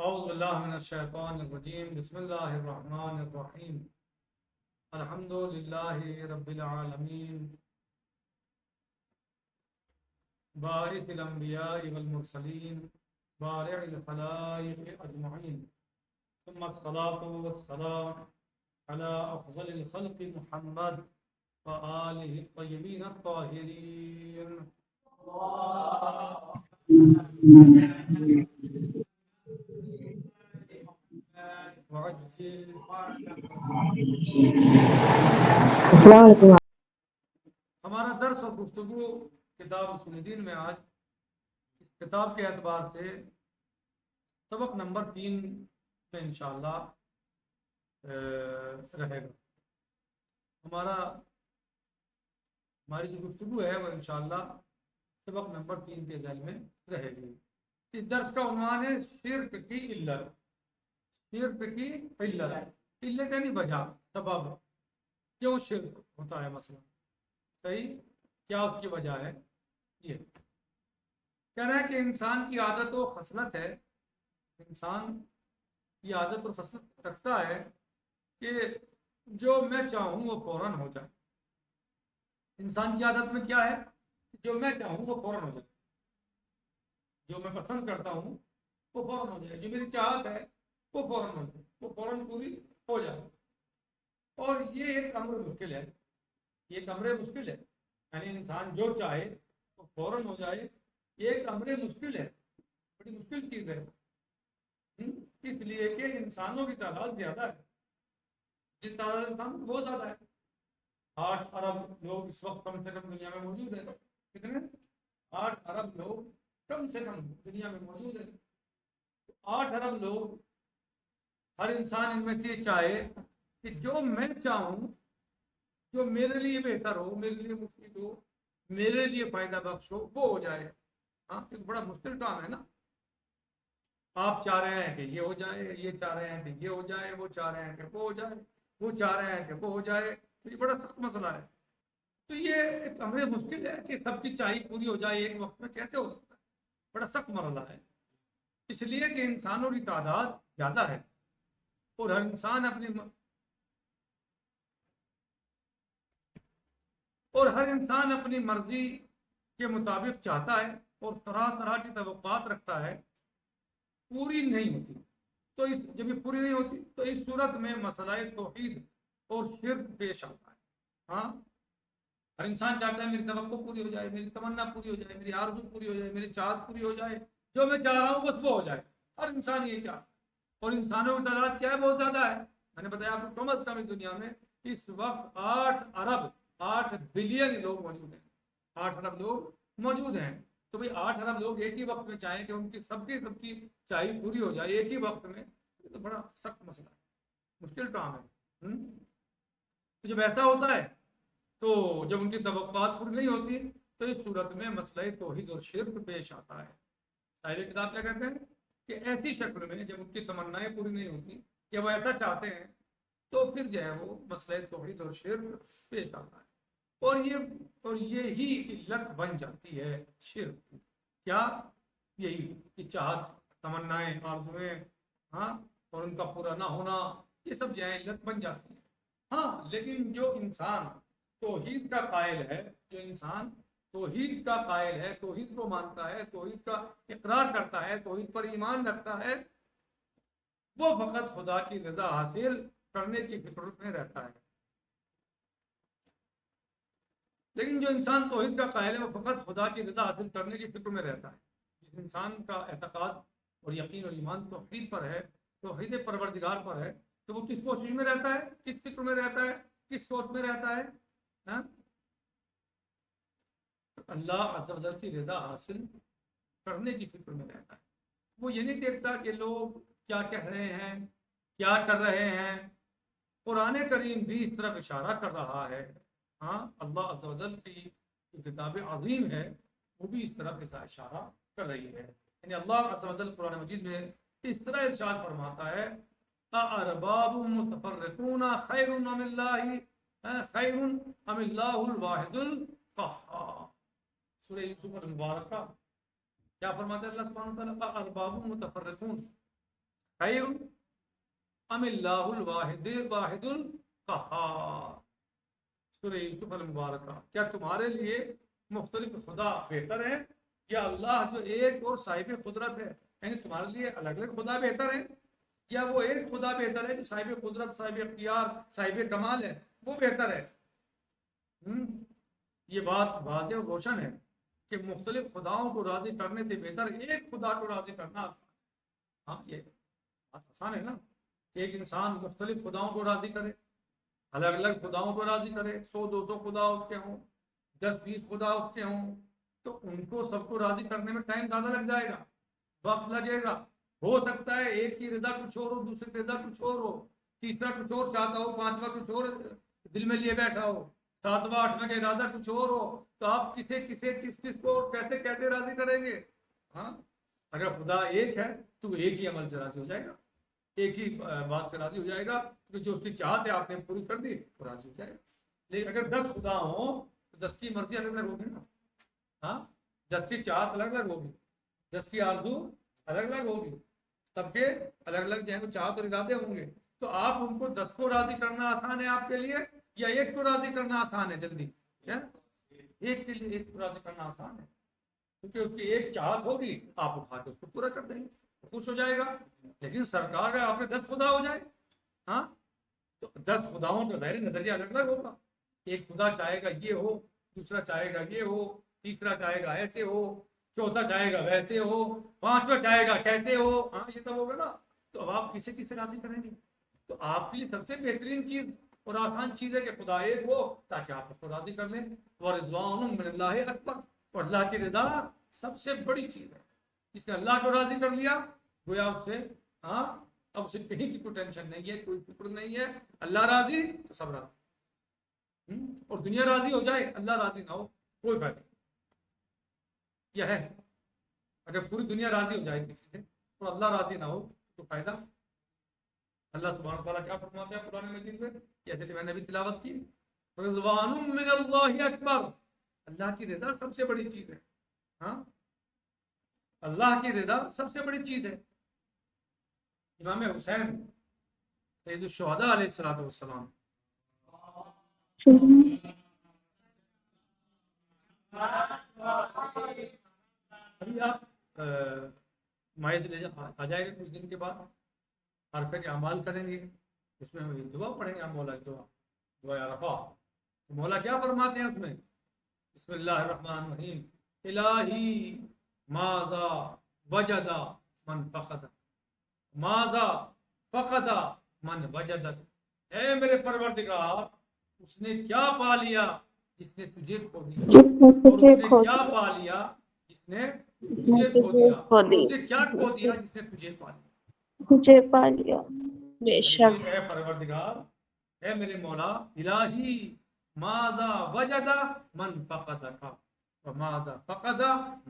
اعوذ باللہ من الشیطان الرجیم بسم اللہ الرحمن الرحیم الحمد للہ رب العالمین باعث الانبیاء والمرسلین بارع الخلائق اجمعین ثم الصلاة والسلام على افضل الخلق محمد وآلہ الطیبین الطاہرین وعجل السلام علیکم۔ ہمارا درس اور گفتگو کتاب اصول دین میں آج اس کتاب کے اعتبار سے سبق نمبر 3 میں انشاءاللہ رہے گا۔ ہماری جو گفتگو ہے وہ انشاءاللہ سبق نمبر 3 کے ذیل میں رہے گی۔ اس درس کا عنوان ہے شرک کی علت۔ شرک کی علت یعنی وجہ، سبب، کیوں شرک ہوتا ہے مثلا، صحیح، کیا اس کی وجہ ہے۔ یہ کہہ رہا ہے کہ انسان کی عادت و خصلت ہے، انسان یہ عادت اور خصلت رکھتا ہے کہ جو میں چاہوں وہ فوراً ہو جائے۔ انسان کی عادت میں کیا ہے؟ جو میں چاہوں وہ فوراً ہو جائے، جو میں پسند کرتا ہوں وہ فوراً ہو جائے، جو میری چاہت ہے وہ فوراً ہو جائے، وہ فوراً پوری ہو جائے۔ اور یہ ایک امر مشکل ہے، یہ ایک امر مشکل ہے، یعنی انسان جو چاہے وہ فوراً ہو جائے، یہ ایک امر مشکل ہے، بڑی مشکل چیز ہے۔ اس لیے کہ انسانوں کی تعداد زیادہ ہے، جن تعداد انسان بہت زیادہ ہے۔ 8 ارب لوگ اس وقت کم سے کم دنیا میں موجود ہیں۔ کتنے؟ 8 ارب لوگ کم سے کم دنیا میں موجود ہیں۔ 8 ارب لوگ، ہر انسان ان میں سے چاہے کہ جو میں چاہوں، جو میرے لیے بہتر ہو، میرے لیے مفید ہو، میرے لیے فائدہ بخش ہو، وہ ہو جائے۔ ہاں، تو بڑا مشکل کام ہے نا۔ آپ چاہ رہے ہیں کہ یہ ہو جائے، یہ چاہ رہے ہیں کہ یہ ہو جائے، وہ چاہ رہے ہیں کہ وہ ہو جائے، وہ چاہ رہے ہیں کہ وہ ہو جائے، تو یہ بڑا سخت مسئلہ ہے۔ تو یہ ایک امر مشکل ہے کہ سب کی چاہیے پوری ہو جائے ایک وقت میں، کیسے ہو سکتا ہے؟ بڑا سخت مرحلہ ہے، اس لیے کہ انسانوں کی تعداد زیادہ ہے اور ہر انسان اپنی مرضی کے مطابق چاہتا ہے اور طرح طرح کی توقعات رکھتا ہے، پوری نہیں ہوتی۔ تو جب یہ پوری نہیں ہوتی تو اس صورت میں مسئلہ توحید اور شرک پیش آتا ہے۔ ہاں، ہر انسان چاہتا ہے میری توقع پوری ہو جائے، میری تمنا پوری ہو جائے، میری آرزو پوری ہو جائے، میری چاہت پوری ہو جائے، جو میں چاہ رہا ہوں بس وہ ہو جائے۔ ہر انسان یہ چاہتا ہے، اور انسانوں کی تعداد کیا ہے؟ بہت زیادہ ہے۔ میں نے بتایا آپ کو کم از کم اس دنیا میں اس وقت 8 ارب 8 بلین لوگ موجود ہیں۔ 8 ارب لوگ موجود ہیں۔ تو بھئی 8 ارب لوگ ایک ہی وقت میں چاہیں کہ ان کی سب کی چاہیے پوری ہو جائے ایک ہی وقت میں، یہ تو بڑا سخت مسئلہ ہے، مشکل کام ہے۔ تو جب ایسا ہوتا ہے تو جب ان کی توقعات پوری نہیں ہوتی تو اس صورت میں مسئلہ توحید اور شرک پیش آتا ہے۔ صاحب کتاب کیا کہتے ہیں کہ ایسی شکل میں جب ان کی تمنائیں پوری نہیں ہوتی یا وہ ایسا چاہتے ہیں تو پھر جو ہے وہ مسئلہ توحید اور شرک پیش آتا ہے، اور یہی علت بن جاتی ہے شرک۔ کیا؟ یہی کہ چاہت، تمنائیں، آرزویں، ہاں، اور ان کا پورا نہ ہونا، یہ سب جو ہے علت بن جاتی ہے۔ ہاں، لیکن جو انسان توحید کا قائل ہے، جو انسان توحید کا قائل ہے، توحید کو مانتا ہے، توحید کا اقرار کرتا ہے، توحید پر ایمان رکھتا ہے، وہ فقط خدا کی رضا حاصل کرنے کی فکر میں رہتا ہے۔ لیکن جو انسان توحید کا قائل ہے وہ فقط خدا کی رضا حاصل کرنے کی فکر میں رہتا ہے۔ جس انسان کا اعتقاد اور یقین اور ایمان توحید پر ہے، توحید پروردگار پر ہے، تو وہ کس کوشش میں رہتا ہے، کس فکر میں رہتا ہے، کس سوچ میں رہتا ہے؟ اللہ عز و جل کی رضا حاصل کرنے کی فکر میں رہتا ہے۔ وہ یہ نہیں دیکھتا کہ لوگ کیا کہہ رہے ہیں، کیا کر رہے ہیں۔ قرآن کریم بھی اس طرف اشارہ کر رہا ہے۔ ہاں، اللہ عز و جل کی کتاب عظیم ہے، وہ بھی اس طرف اشارہ کر رہی ہے۔ یعنی اللہ عز و جل قرآن مجید میں اس طرح ارشاد فرماتا ہے اَأَرْبَابٌ مُتَفَرِّقُونَ خَيْرٌ أَمِ اللَّهُ الْوَاحِدُ الْقَهَّارُ۔ سورہ یوسف المبارکہ کیا فرماتا ہے اللہ سبحانہ وتعالیٰ؟ اَأَرْبَابٌ مُتَفَرِّقُونَ، خیر ام اللہ الواحد القہار. سورہ یوسف المبارکہ. کیا تمہارے لیے مختلف خدا بہتر ہے یا اللہ جو ایک اور صاحب قدرت ہے؟ یعنی تمہارے لیے الگ الگ خدا بہتر ہے یا وہ ایک خدا بہتر ہے جو صاحب قدرت، صاحب اختیار، صاحب کمال ہے، وہ بہتر ہے؟ یہ بات واضح اور روشن ہے کہ مختلف خداؤں کو راضی کرنے سے بہتر ایک خدا کو راضی کرنا آسان. ہاں یہ بات آسان ہے نا کہ ایک انسان مختلف خداؤں کو راضی کرے، الگ الگ خداؤں کو راضی کرے، 100-200 خدا اس کے ہوں، 10-20 خدا اس کے ہوں، تو ان کو سب کو راضی کرنے میں ٹائم زیادہ لگ جائے گا، وقت لگے گا. ہو سکتا ہے ایک کی رضا کچھ اور ہو، دوسرے کی رضا کچھ اور ہو، تیسرا کچھ اور چاہتا ہو، پانچواں کچھ اور دل میں لیے بیٹھا ہو، ساتواں آٹھواں کا ارادہ کچھ اور ہو. تو آپ کس کو کیسے راضی کریں گے؟ ہاں اگر خدا ایک ہے تو وہ ایک ہی عمل سے راضی ہو جائے گا، ایک ہی بات سے راضی ہو جائے گا کہ جو اس کی چاہت ہے آپ نے پوری کر دی تو راضی ہو جائے گا. لیکن اگر 10 خدا ہوں تو 10 کی مرضی الگ الگ ہوگی نا. ہاں 10 کی چاہت الگ الگ ہوگی، 10 کی آرزو الگ الگ ہوگی، سب کے الگ الگ جو ہے وہ چاہت اور ارادے ہوں گے. تو آپ ان کو 10 کو راضی کرنا آسان ہے آپ کے لیے یا ایک کو راضی کرنا آسان ہے؟ جلدی کیا ایک کے لیے ایک کو راضی کرنا آسان ہے کیونکہ اس کی ایک چاہت ہوگی، آپ اٹھا کے اس کو پورا کر دیں گے، خوش ہو جائے گا. لیکن سرکار اگر آپ نے 10 خدا ہو جائے ہاں تو 10 خداؤں کا ظاہر نظریہ الگ الگ ہوگا. ایک خدا چاہے گا یہ ہو، دوسرا چاہے گا یہ ہو، تیسرا چاہے گا ایسے ہو، چوتھا چاہے گا ویسے ہو، پانچواں چاہے گا کیسے ہو. ہاں یہ سب ہوگا نا. تو اب آپ کسے راضی کریں گے؟ تو آپ کے لیے سب سے بہترین چیز اور آسان چیز ہے کہ خدا ایک ہو تاکہ آپ اس کو راضی کر لیں. ورضوان من اللہ اکبر، اور اللہ کی رضا سب سے بڑی چیز ہے. جس نے اللہ کو راضی کر لیا گویا اس سے ہاں اب اسے کہیں کی کوئی ٹینشن نہیں ہے، کوئی فکر نہیں ہے. اللہ راضی تو سب راضی. اور دنیا راضی ہو جائے اللہ راضی نہ ہو کوئی فائدہ نہیں. یہ ہے اگر پوری دنیا راضی ہو جائے کسی سے اور اللہ راضی نہ ہو تو فائدہ. اللہ سبحانہ وتعالیٰ کیا فرماتے ہیں قرآن مجید میں جیسے کہ میں نے بھی تلاوت کی، رضوان من اللہ اکبر، اللہ کی رضا سب سے بڑی چیز ہے. ہاں اللہ کی رضا سب سے بڑی چیز ہے. امام حسین سید الشہداء علیہ الصلوۃ والسلام ابھی آپ مائز لے آ جائے گا کچھ دن کے بعد، عرفے کے اعمال کریں گے، اس میں دعا پڑھیں گے. مولا کی دعا عرفہ. مولا کیا فرماتے ہیں اس میں؟ بسم اللہ الرحمن الرحیم، الہی ماذا وجد من فقد، ماذا فقد من وجد. اے میرے پروردگار اس نے کیا پا لیا جس نے تجھے کھو دیا، اور اس نے کیا پا لیا جس نے تجھے کھو دیا، اور اس نے کیا کھو دیا جس نے تجھے پا لیا. مجھے پا لیا بے شک. اے پروردگار، اے میرے مولا، الہی ماذا وجد من فقد کا، وماذا فقد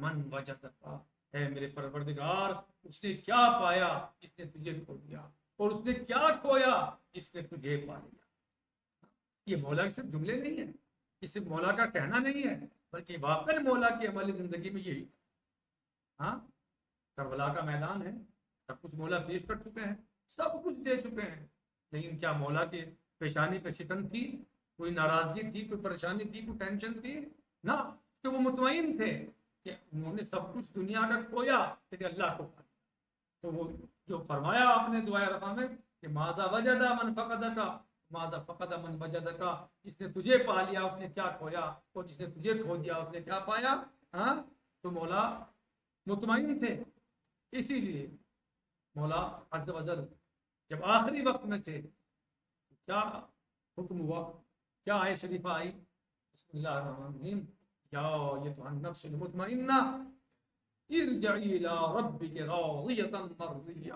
من وجد کا. اے میرے پروردگار اس نے کیا پایا جس نے تجھے کھو دیا، اور اس نے کیا کھویا جس نے تجھے پا لیا. یہ مولا کے صرف جملے نہیں ہیں، یہ صرف مولا کا کہنا نہیں ہے، بلکہ واقعی مولا کی عملی زندگی میں یہی. ہاں کربلا کا میدان ہے، سب کچھ مولا پیش کر چکے ہیں، سب کچھ دے چکے ہیں، لیکن کیا مولا کے پیشانی پہ شکن تھی؟ کوئی ناراضگی تھی؟ کوئی پریشانی تھی؟ کوئی ٹینشن تھی؟ نہ، کہ وہ مطمئن تھے کہ انہوں نے سب کچھ دنیا کا کھویا لیکن اللہ کو پایا. تو وہ جو فرمایا آپ نے دعائے رفع میں کہ ماذا وجد من فقد کا، ماذا فقد من وجد کا، جس نے تجھے پا لیا اس نے کیا کھویا، اور جس نے تجھے کھو دیا اس نے کیا پایا. ہاں تو مولا مطمئن تھے. اسی لیے مولا عز و جل جب آخری وقت میں تھے کیا حکم ہوا، کیا آیت شریفہ آئی؟ بسم اللہ الرحمن الرحیم، یا ایتھا النفس المطمئنہ ارجعی الی ربک راضیۃ مرضیہ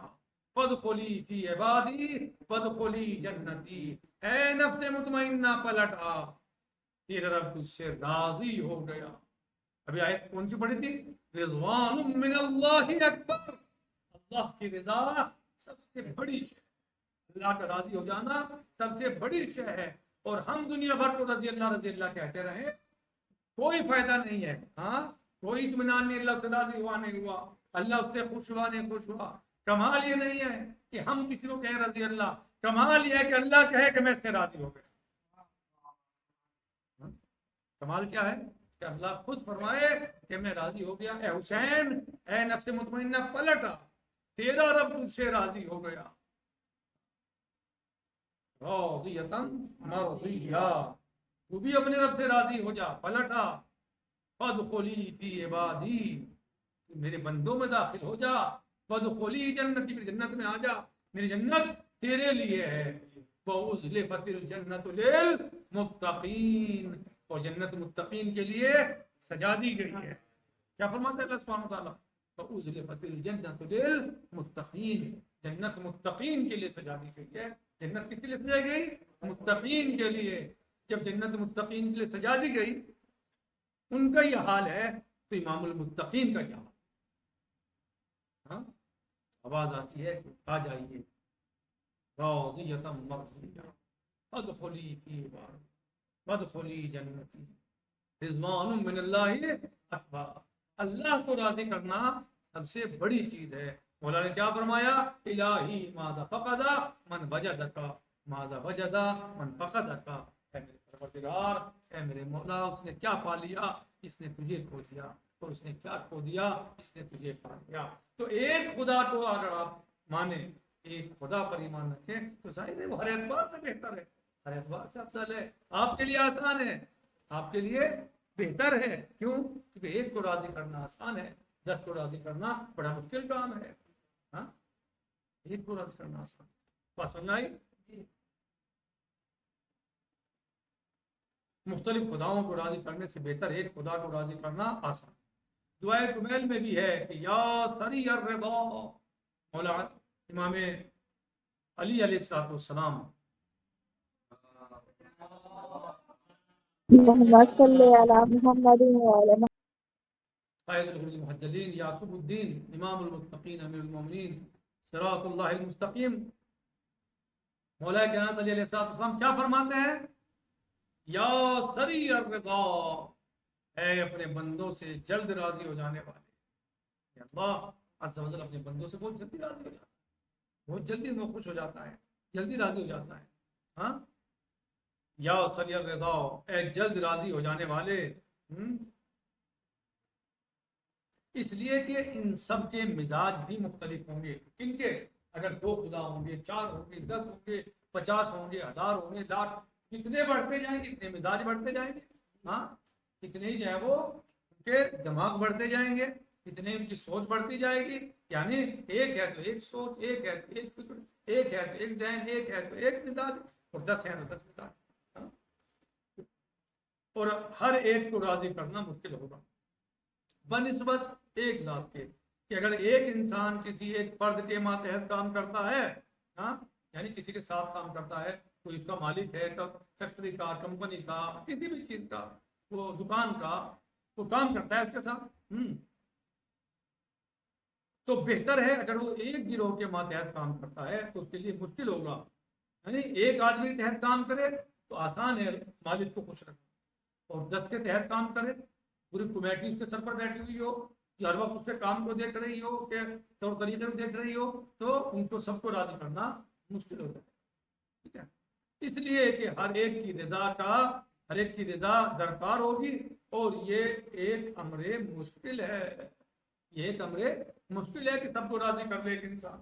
فادخلی فی عبادی فادخلی جنتی. اے نفس مطمئنہ پلٹ آ، تیرا رب تجھ سے راضی ہو گیا. ابھی آیت کون سی پڑھی تھی؟ رضوان من اللہ اکبر، اللہ کی رضا سب سے بڑی شے، اللہ کا راضی ہو جانا سب سے بڑی شے ہے. اور ہم دنیا بھر کو رضی اللہ کہتے رہے کوئی فائدہ نہیں ہے. ہاں کوئی اطمینان نہیں، اللہ سے راضی ہوا نہیں ہوا، اللہ اس سے خوش ہوا نہیں خوش ہوا. کمال یہ نہیں ہے کہ ہم کسی کو کہیں رضی اللہ، کمال یہ ہے کہ اللہ کہے کہ میں اس سے راضی ہو گیا۔ کمال کیا ہے کہ اللہ خود فرمائے کہ میں راضی ہو گیا، اے حسین، اے نفس مطمئنہ پلٹا، تیرا رب تجھ سے راضی ہو گیا۔ راضیۃ مرضیہ، تو بھی اپنے رب سے راضی ہو جا، پلٹا۔ فادخلی فی عبادی، میرے بندوں میں داخل ہو جا، فادخلی جنتی، میری جنت میں آ جا، میری جنت تیرے لیے ہے۔ وَأُزْلِفَتِ الْجَنَّةُ لِلْمُتَّقِينَ، اور جنت متقین کے لیے سجا دی گئی ہے۔ کیا فرماتا ہے اللہ سبحانہ وتعالیٰ؟ وَأُزْلِفَتِ الْجَنَّةُ لِلْمُتَّقِينَ، جنت متقین کے لیے سجا دی گئی ہے۔ جنت کس کے لیے سجائی گئی؟ متقین کے لیے۔ جب جنت متقین کے لیے سجا دی گئی، ان کا یہ حال ہے، تو امام المتقین کا کیا حال؟ ہاں، آواز آتی ہے کہ آ جائیے، راضیۃ مرضیہ، ادخلی فی عبادی وادخلی جنتی، رضوان من اللہ اکبر۔ اللہ کو راضی کرنا سب سے بڑی چیز ہے۔ مولا نے کیا فرمایا؟ الہی ماذا فقد من وجدک، ماذا وجد من فقدک، اے میرے پروردگار، اے میرے مولا، اس نے کیا پا لیا؟ اس نے تجھے کھو دیا، اور اس نے کیا کھو دیا؟ اس نے تجھے پا لیا۔ تو ایک خدا کو اگر آپ مانیں، ایک خدا پر ایمان رکھیں، تو ظاہر ہے وہ ہر اعتبار سے بہتر ہے، ہر اعتبار سے افضل ہے، آپ کے لیے آسان ہے، آپ کے لیے بہتر ہے۔ کیوں؟ کیونکہ ایک کو راضی کرنا آسان ہے، 10 کو راضی کرنا بڑا مشکل کام ہے۔ ہاں، ایک کو راضی کرنا آسان۔ بات سمجھ آئی؟ مختلف خداؤں کو راضی کرنے سے بہتر ایک خدا کو راضی کرنا آسان۔ دعائے کمیل میں بھی ہے کہ یا سری الرضا، مولا امام علی علیہ السلام محمد صلی اللہ محمد وعلی محمد۔ قائد المحجلین، یعقوب الدین، امام المتقین، امیر المومنین، صراط اللہ المستقیم، مولا کائنات علی علیہ السلام کیا فرماتے ہیں؟ یا سری الرضا، اے اپنے بندوں سے جلد راضی ہو جانے والے۔ اللہ عز و جل اپنے بندوں سے بہت جلدی راضی ہو جاتا ہے، بہت جلدی وہ خوش ہو جاتا ہے، جلدی راضی ہو جاتا ہے۔ ہاں، یا سری الرضا، اے جلد راضی ہو جانے والے۔ اس لیے کہ ان سب کے مزاج بھی مختلف ہوں گے۔ کن کے؟ اگر 2 خدا ہوں گے، 4 ہوں گے، 10 ہوں گے، 50 ہوں گے، 1000 ہوں گے، لاکھ، جتنے بڑھتے جائیں گے اتنے مزاج بڑھتے جائیں گے۔ ہاں، اتنے ہی جو ہے وہ ان کے دماغ بڑھتے جائیں گے، اتنے ان کی سوچ بڑھتی جائے گی۔ یعنی ایک ہے تو ایک سوچ، ایک ہے تو ایک فکر، ایک ہے تو ایک ذہن، ایک ہے تو ایک مزاج، اور 10 ہے تو 10 مزاج۔ ہاں؟ اور ہر ایک کو راضی کرنا مشکل ہوگا بنسبت ایک ذات کے، کہ اگر ایک انسان کسی ایک فرد کے ماتحت کام کرتا ہے، ہاں، یعنی کسی کے ساتھ کام کرتا ہے، کوئی اس کا مالک ہے، فیکٹری کا، کمپنی کا، کسی بھی چیز کا، وہ دکان کا، وہ کام کرتا ہے اس کے ساتھ، تو بہتر ہے اگر وہ ایک گروہ کے ماتحت کام کرتا ہے تو اس کے لیے مشکل ہوگا۔ یعنی ایک آدمی کے تحت کام کرے تو آسان ہے مالک کو خوش رکھنا، اور 10 کے تحت کام کرے، پوری کمیٹی اس کے سر پر بیٹھی ہوئی ہو، کہ ہر وقت اس کے کام کو دیکھ رہی ہو، کہ طور طریقے کو دیکھ رہی ہو، تو ان کو سب کو راضی کرنا مشکل ہو جائے۔ ٹھیک ہے، اس لیے کہ ہر ایک کی رضا درکار ہوگی، اور یہ ایک امر مشکل ہے، یہ ایک امر مشکل ہے کہ سب کو راضی کر لے ایک انسان۔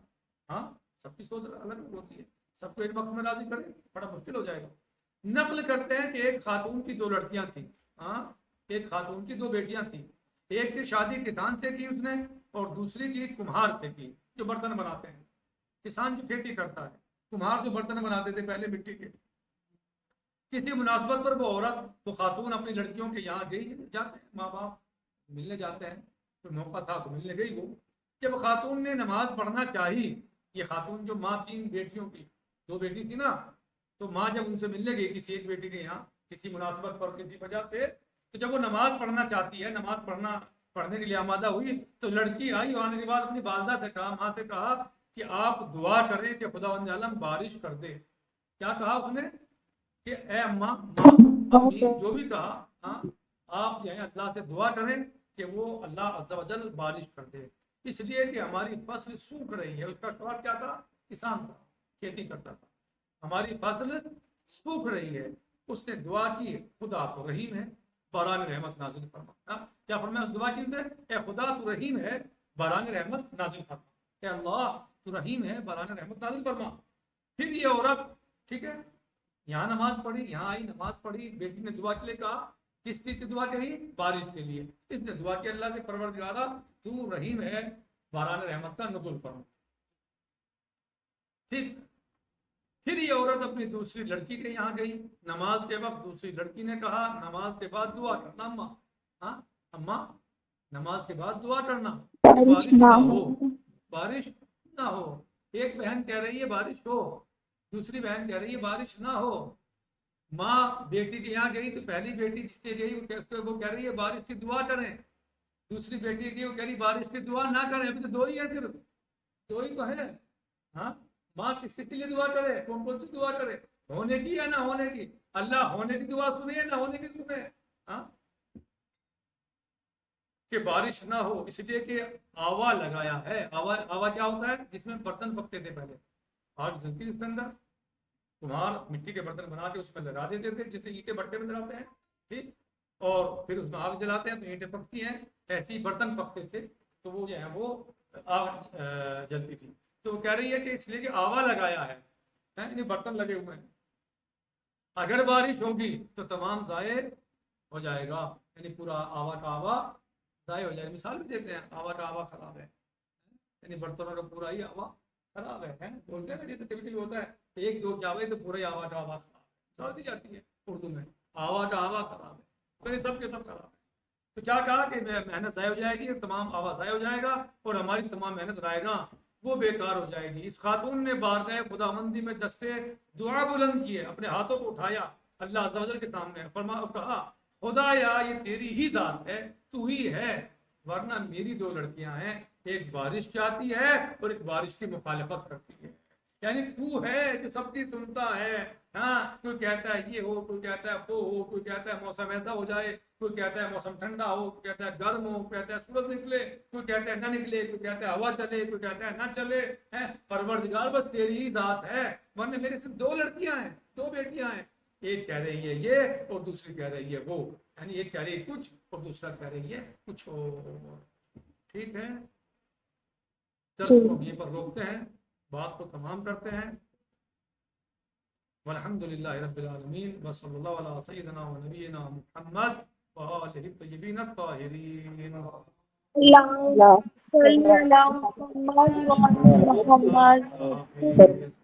ہاں، سب کی سوچ الگ ہوتی ہے، سب کو ایک وقت میں راضی کرے بڑا مشکل ہو جائے گا۔ نقل کرتے ہیں کہ ایک خاتون کی 2 لڑکیاں تھیں، ہاں، ایک خاتون کی 2 بیٹیاں تھیں، ایک کی شادی کسان سے کی اس نے، اور دوسری کی کمہار سے کی، جو برتن بناتے ہیں۔ کسان جو کھیتی کرتا ہے، کمہار جو برتن بناتے تھے پہلے مٹی کے۔ کسی مناسبت پر وہ عورت، وہ خاتون اپنی لڑکیوں کے یہاں گئی، جاتے ہیں ماں باپ ملنے جاتے ہیں، کوئی موقع تھا تو ملنے گئی وہ۔ جب خاتون نے نماز پڑھنا چاہی، یہ خاتون جو ماں تھی بیٹیوں کی، 2 بیٹی تھی نا، تو ماں جب ان سے ملنے گئی کسی ایک بیٹی کے یہاں کسی مناسبت پر کسی وجہ سے، تو جب وہ نماز پڑھنا چاہتی ہے، نماز پڑھنے کے لیے آمادہ ہوئی، تو لڑکی آئی اور آنے کے بعد اپنی والدہ سے کہا، ماں سے کہا کہ آپ دعا کریں کہ خداوند عالم بارش کر دے۔ کیا کہا اس نے؟ کہ اے اماں، امی، جو بھی کہا، ہاں، آپ جو ہے اللہ سے دعا کریں کہ وہ اللہ عز و جل بارش کر دے۔ اس لیے کہ ہماری فصل سوکھ رہی ہے. اس کا شوہر کیا تھا؟ کسان تھا، کھیتی کرتا تھا. ہماری فصل سوکھ رہی ہے. اس نے دعا کی، خدا تو رحیم ہے، باران رحمت نازل فرما. کیا فرمایا دعا کی نے؟ اے خدا تو رحیم ہے، باران رحمت نازل فرما. اے اللہ تو رحیم ہے، باران رحمت نازل فرما. پھر یہ عورت ٹھیک ہے یہاں نماز پڑھی، یہاں آئی نماز پڑھی، بیٹی نے دعا کے لیے کہا. کس چیز کی دعا کری؟ بارش کے لیے. اس نے دعا کی اللہ سے پروردگارا تو رحیم ہے، باران رحمت کا نزول فرما. ٹھیک. پھر یہ عورت اپنی دوسری لڑکی کے یہاں گئی نماز کے وقت. دوسری لڑکی نے کہا نماز کے بعد دعا کرنا اماں. ہاں اماں نماز کے بعد دعا کرنا کہ بارش نہ ہو، بارش نہ ہو. ایک بہن کہہ رہی ہے بارش ہو، دوسری بہن کہہ رہی ہے بارش نہ ہو. ماں بیٹی کے یہاں گئی تو پہلی بیٹی جس سے گئی وہ کہہ رہی ہے بارش کی دعا کریں. دوسری بیٹی کی وہ کہہ رہی بارش کی دعا نہ کریں. ابھی تو دو ہی ہے، صرف دو ہی تو ہے. ہاں ماں کس کے لیے دعا کرے؟ کون کون سی دعا کرے؟ ہونے کی یا نہ ہونے کی؟ اللہ ہونے کی دعا سنے یا نہ ہونے کی سنے؟ ہاں کہ بارش نہ ہو اس لیے کہ آوا لگایا ہے. آوا کیا ہوتا ہے؟ جس میں برتن پکتے تھے پہلے، آگ جلتی اس کے اندر، کمہار مٹی کے برتن بنا کے اس میں لگا دیتے تھے جسے اینٹیں بٹے میں لگاتے ہیں. ٹھیک. اور پھر اس میں آگ جلاتے ہیں تو اینٹیں پکتی ہیں. ایسے ہی برتن پکتے تھے تو وہ جو ہے وہ آگ جلتی تھی. تو وہ کہہ رہی ہے کہ اس لیے کہ آوا لگایا ہے، یعنی برتن لگے ہوئے ہیں. اگر بارش ہوگی تو تمام ضائع ہو جائے گا، یعنی پورا آوا کا آوا ضائع ہو جائے گا. مثال بھی دیتے ہیں آوا کا آوا خراب ہے، یعنی برتنوں کا پورا ہی آوا خراب ہے. بولتے ہیں نا جیسے کبھی کبھی ہوتا ہے ایک دو کیا ہوئے تو پورے آوا کا آوا خراب ہے، مثال دی جاتی ہے اردو میں آوا کا آوا خراب ہے. تو یہ سب کے سب خراب ہے. تو کیا کہا کہ محنت ضائع ہو جائے گی، تمام آوا ضائع ہو جائے گا اور ہماری تمام محنت رائے گا وہ بیکار ہو جائے گی. اس خاتون نے بارگاہ خداوندی میں دستے دعا بلند کیے، اپنے ہاتھوں کو اٹھایا اللہ عز و جل کے سامنے، فرما کہا خدا یا یہ تیری ہی ذات ہے، تو ہی ہے، ورنہ میری دو لڑکیاں ہیں، ایک بارش چاہتی ہے اور ایک بارش کی مخالفت کرتی ہے. یعنی تو ہے جو سب کی سنتا ہے. ہاں کوئی کہتا ہے یہ ہو، کوئی کہتا ہے وہ ہو، کوئی کہتا ہے موسم ایسا ہو جائے، کوئی کہتا ہے موسم ٹھنڈا ہو، کوئی کہتا ہے گرم ہو، کوئی کہتا ہے سورج نکلے، کوئی کہتا ہے نہ نکلے، کوئی کہتا ہے ہوا چلے، کوئی کہتا ہے نہ چلے. پروردگار بس تیری ہی ذات ہے، ورنہ میرے صرف دو لڑکیاں ہیں، دو بیٹیاں ہیں. ایک کہہ رہی ہے یہ اور دوسری کہہ رہی ہے وہ، یعنی ایک کہہ رہی ہے کچھ اور دوسرا کہہ رہی ہے کچھ اور. ٹھیک ہے درس کو یہ پر روکتے ہیں، بات کو تمام کرتے ہیں. والحمدللہ رب العالمین وصلی اللہ علی سیدنا و نبینا محمد وآلہ الطیبین الطاہرین. اللہ صلی علی محمد و علی محمد. حافظ.